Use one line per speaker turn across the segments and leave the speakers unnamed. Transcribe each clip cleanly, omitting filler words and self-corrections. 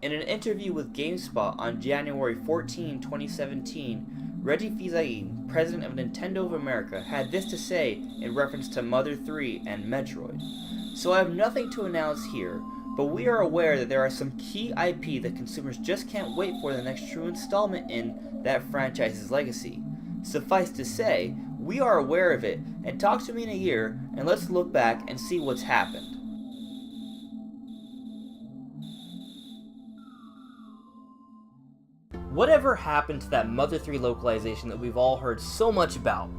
In an interview with GameSpot on January 14, 2017, Reggie Fils-Aime, president of Nintendo of America, had this to say in reference to Mother 3 and Metroid. So I have nothing to announce here, but we are aware that there are some key IP that consumers just can't wait for the next true installment in that franchise's legacy. Suffice to say, we are aware of it, and talk to me in a year, and let's look back and see what's happened. Whatever happened to that Mother 3 localization that we've all heard so much about?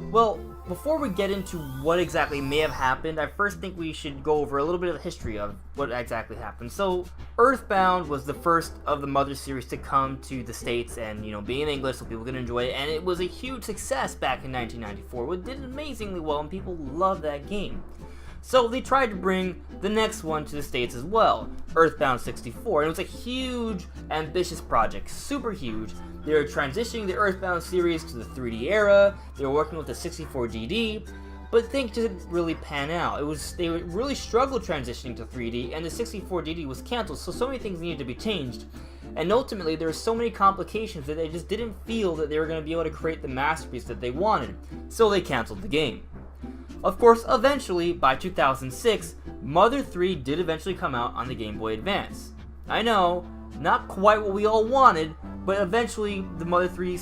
Well, before we get into what exactly may have happened, I first think we should go over a little bit of the history of what exactly happened. So, Earthbound was the first of the Mother series to come to the States and, be in English so people could enjoy it, and it was a huge success back in 1994. It did amazingly well, and people loved that game. So they tried to bring the next one to the States as well, Earthbound 64, and it was a huge, ambitious project, super huge. They were transitioning the Earthbound series to the 3D era, they were working with the 64DD, but things didn't really pan out. They really struggled transitioning to 3D, and the 64DD was canceled, so many things needed to be changed. And ultimately, there were so many complications that they just didn't feel that they were going to be able to create the masterpiece that they wanted, so they canceled the game. Of course, eventually, by 2006, Mother 3 did eventually come out on the Game Boy Advance. I know, not quite what we all wanted, but eventually the Mother 3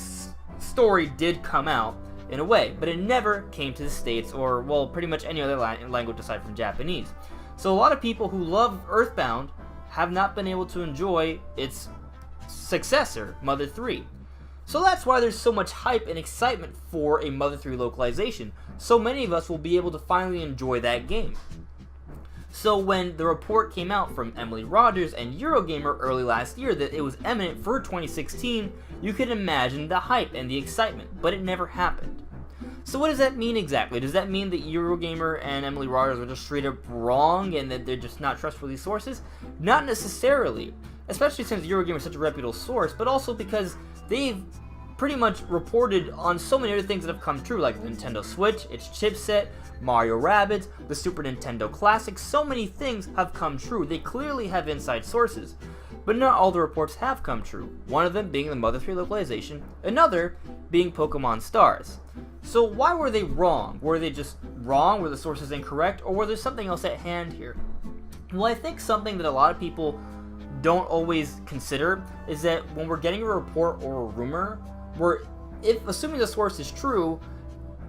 story did come out in a way, but it never came to the States or, well, pretty much any other language aside from Japanese. So a lot of people who love Earthbound have not been able to enjoy its successor, Mother 3. So that's why there's so much hype and excitement for a Mother 3 localization. So many of us will be able to finally enjoy that game. So when the report came out from Emily Rogers and Eurogamer early last year that it was imminent for 2016, you can imagine the hype and the excitement, but it never happened. So what does that mean exactly? Does that mean that Eurogamer and Emily Rogers are just straight up wrong and that they're just not trustworthy sources? Not necessarily, especially since Eurogamer is such a reputable source, but also because they've pretty much reported on so many other things that have come true, like the Nintendo Switch, its chipset, Mario Rabbids, the Super Nintendo Classic. So many things have come true. They clearly have inside sources, but not all the reports have come true. One of them being the Mother 3 localization, another being Pokemon Stars. So why were they wrong? Were they just wrong? Were the sources incorrect? Or were there something else at hand here? Well, I think something that a lot of people don't always consider is that when we're getting a report or a rumor, if assuming the source is true,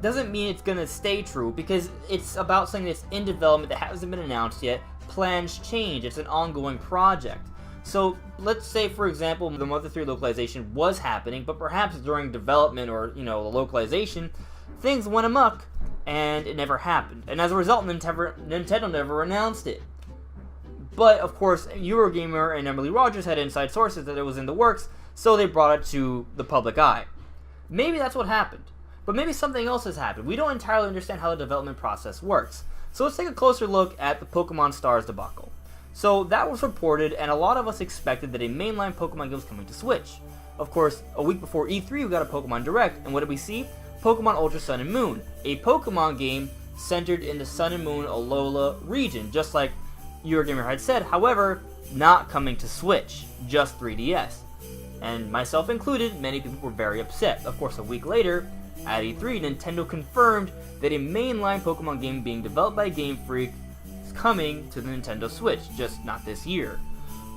doesn't mean it's going to stay true, because it's about something that's in development that hasn't been announced yet. Plans change. It's an ongoing project. So let's say, for example, the Mother 3 localization was happening, but perhaps during development or, the localization, things went amok and it never happened. And as a result, Nintendo never announced it. But, of course, Eurogamer and Emily Rogers had inside sources that it was in the works, so they brought it to the public eye. Maybe that's what happened. But maybe something else has happened. We don't entirely understand how the development process works. So let's take a closer look at the Pokemon Stars debacle. So that was reported, and a lot of us expected that a mainline Pokemon game was coming to Switch. Of course, a week before E3, we got a Pokemon Direct, and what did we see? Pokemon Ultra Sun and Moon, a Pokemon game centered in the Sun and Moon Alola region, just like Eurogamer had said, however, not coming to Switch, just 3DS. And myself included, many people were very upset. Of course, a week later, at E3, Nintendo confirmed that a mainline Pokemon game being developed by Game Freak is coming to the Nintendo Switch, just not this year.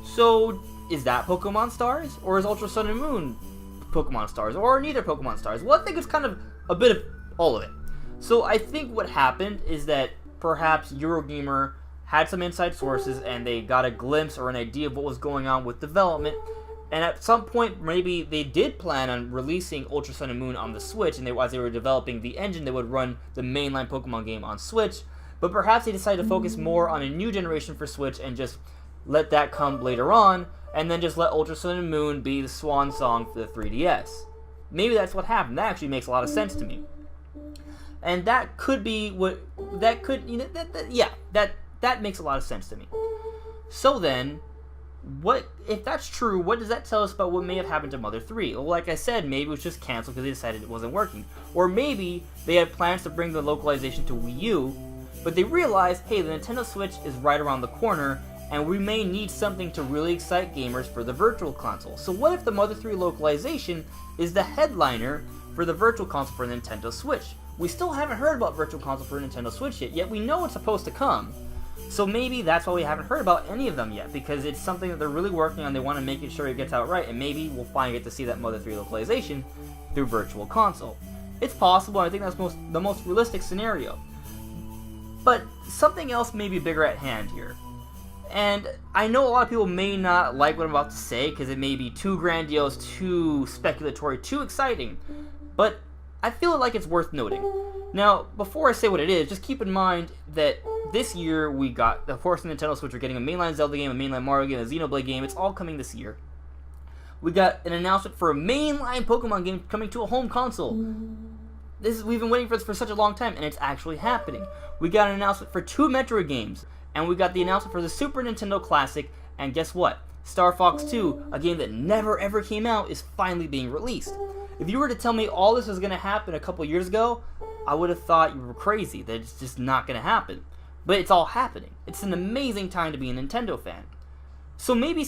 So, is that Pokemon Stars? Or is Ultra Sun and Moon Pokemon Stars? Or neither Pokemon Stars? Well, I think it's kind of a bit of all of it. So I think what happened is that perhaps Eurogamer had some inside sources and they got a glimpse or an idea of what was going on with development, and at some point maybe they did plan on releasing Ultra Sun and Moon on the Switch, and as they were developing the engine they would run the mainline Pokemon game on Switch, but perhaps they decided to focus more on a new generation for Switch and just let that come later on, and then just let Ultra Sun and Moon be the swan song for the 3DS. Maybe that's what happened. That actually makes a lot of sense to me. And that could be what, that could, that makes a lot of sense to me. So then, what if that's true, what does that tell us about what may have happened to Mother 3? Well, like I said, maybe it was just canceled because they decided it wasn't working. Or maybe they had plans to bring the localization to Wii U, but they realized, hey, the Nintendo Switch is right around the corner, and we may need something to really excite gamers for the Virtual Console. So what if the Mother 3 localization is the headliner for the Virtual Console for Nintendo Switch? We still haven't heard about Virtual Console for Nintendo Switch yet we know it's supposed to come. So maybe that's why we haven't heard about any of them yet, because it's something that they're really working on. They want to make sure it gets out right, and maybe we'll finally get to see that Mother 3 localization through Virtual Console. It's possible, and I think that's the most realistic scenario. But something else may be bigger at hand here. And I know a lot of people may not like what I'm about to say, because it may be too grandiose, too speculatory, too exciting, but I feel like it's worth noting. Now, before I say what it is, just keep in mind that this year we got, of course, the Nintendo Switch, we're getting a mainline Zelda game, a mainline Mario game, a Xenoblade game. It's all coming this year. We got an announcement for a mainline Pokemon game coming to a home console. We've been waiting for this for such a long time, and it's actually happening. We got an announcement for 2 Metroid games, and we got the announcement for the Super Nintendo Classic, and guess what? Star Fox 2, a game that never ever came out, is finally being released. If you were to tell me all this was going to happen a couple years ago, I would have thought you were crazy, that it's just not going to happen. But it's all happening. It's an amazing time to be a Nintendo fan. So maybe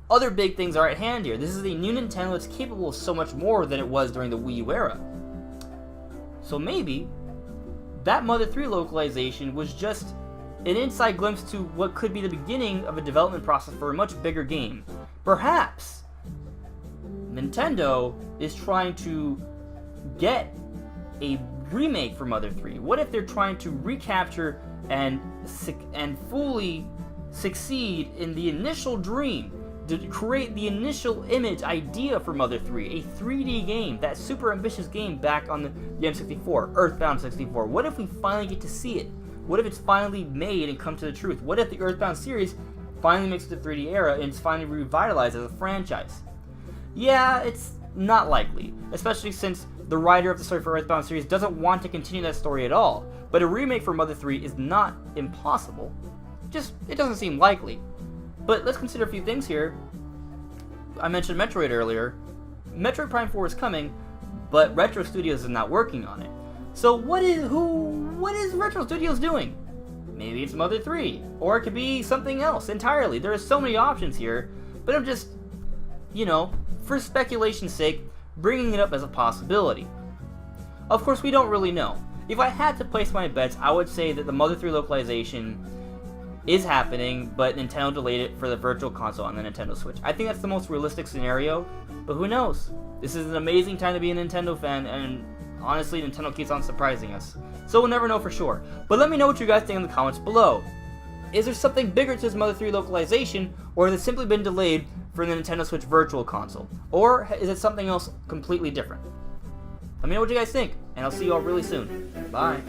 other big things are at hand here. This is a new Nintendo that's capable of so much more than it was during the Wii U era. So maybe that Mother 3 localization was just an inside glimpse to what could be the beginning of a development process for a much bigger game. Perhaps Nintendo is trying to get a remake for Mother 3. What if they're trying to recapture and fully succeed in the initial dream, to create the initial image idea for Mother 3, a 3D game, that super ambitious game back on the N64, Earthbound 64. What if we finally get to see it? What if it's finally made and come to the truth? What if the Earthbound series finally makes it to the 3D era and it's finally revitalized as a franchise? Yeah, it's not likely, especially since the writer of the story for Earthbound series doesn't want to continue that story at all. But a remake for Mother 3 is not impossible. It doesn't seem likely. But let's consider a few things here. I mentioned Metroid earlier. Metroid Prime 4 is coming, but Retro Studios is not working on it. So what is Retro Studios doing? Maybe it's Mother 3, or it could be something else entirely. There are so many options here, but I'm just, for speculation's sake, bringing it up as a possibility. Of course, we don't really know. If I had to place my bets, I would say that the Mother 3 localization is happening, but Nintendo delayed it for the Virtual Console on the Nintendo Switch. I think that's the most realistic scenario, but who knows? This is an amazing time to be a Nintendo fan, and honestly, Nintendo keeps on surprising us. So we'll never know for sure. But let me know what you guys think in the comments below. Is there something bigger to this Mother 3 localization, or has it simply been delayed for the Nintendo Switch Virtual Console? Or is it something else completely different? Let me know what you guys think, and I'll see you all really soon. Bye.